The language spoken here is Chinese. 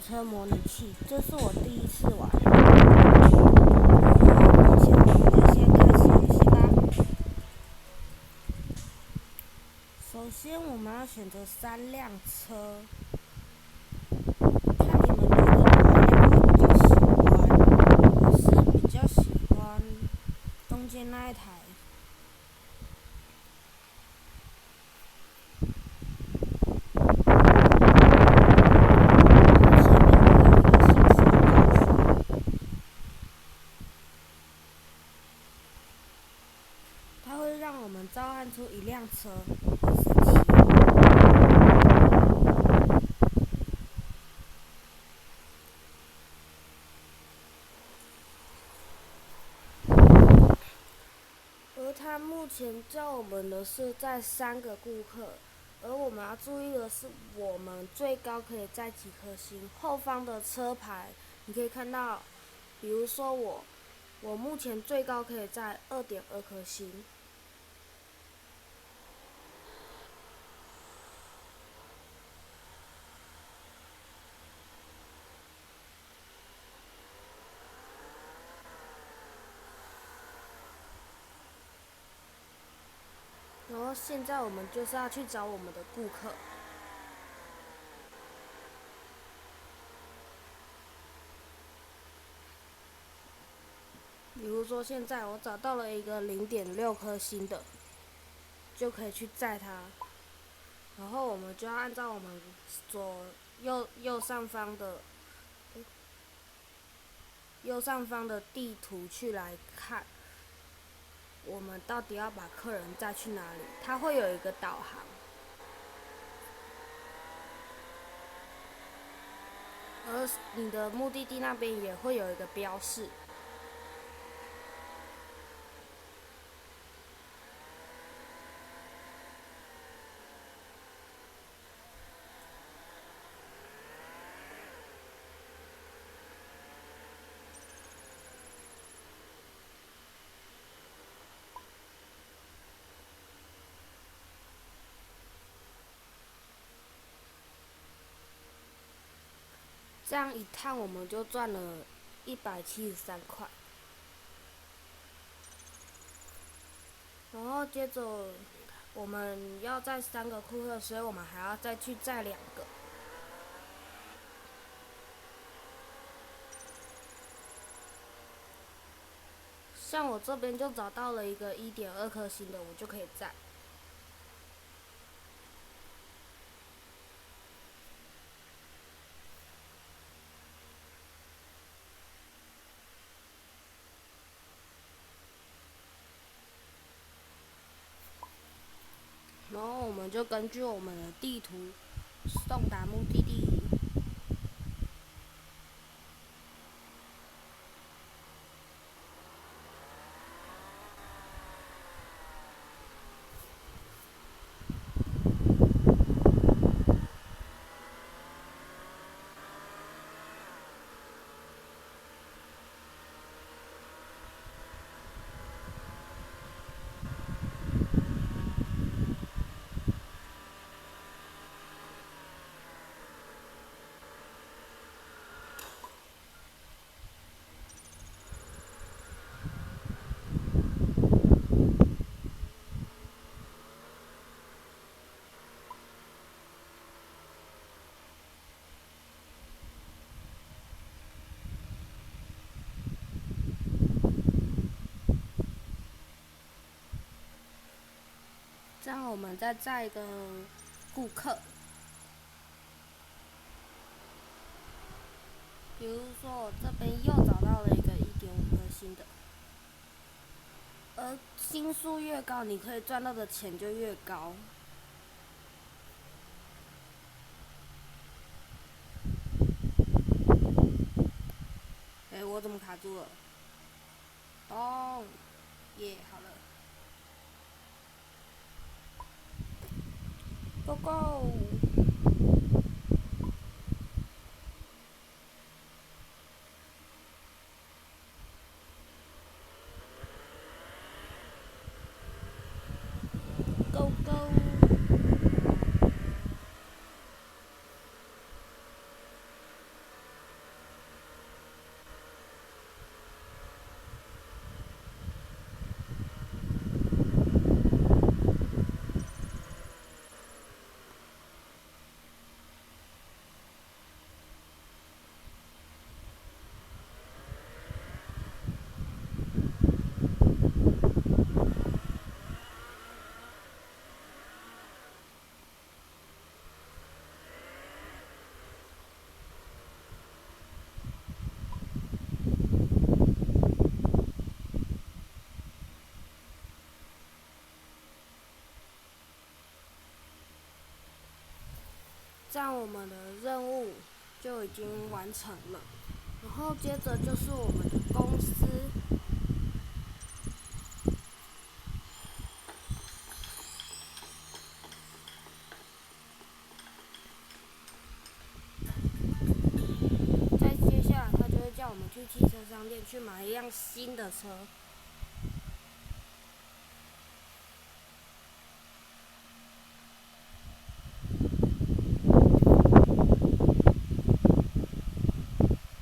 车模拟器，这是我第一次玩。目前我们就先开始游戏吧。首先我们要选择3辆车，看你们觉得哪一辆会比较喜欢。我是比较喜欢中间那一台。它会让我们召唤出一辆车，很神奇。而它目前叫我们的是载3个顾客，而我们要注意的是，我们最高可以载几颗星。后方的车牌你可以看到，比如说我目前最高可以载2.2颗星。然后现在我们就是要去找我们的顾客。比如说现在我找到了一个0.6颗星的，就可以去载它。然后我们就要按照我们右上方的地图去来看，我们到底要把客人载去哪里？它会有一个导航，而你的目的地那边也会有一个标示。这样一趟我们就赚了173块。然后接着我们要载3个顾客，所以我们还要再去载2个。像我这边就找到了一个1.2颗星的，我就可以载。然后我们就根据我们的地图送达目的地。这样我们再载一个顾客，比如说我这边又找到了一个1.5颗星的，而星数越高，你可以赚到的钱就越高。我怎么卡住了？耶，好了。Go go！ Go go！这样我们的任务就已经完成了。然后接着就是我们的公司。再接下来，他就会叫我们去汽车商店去买一辆新的车。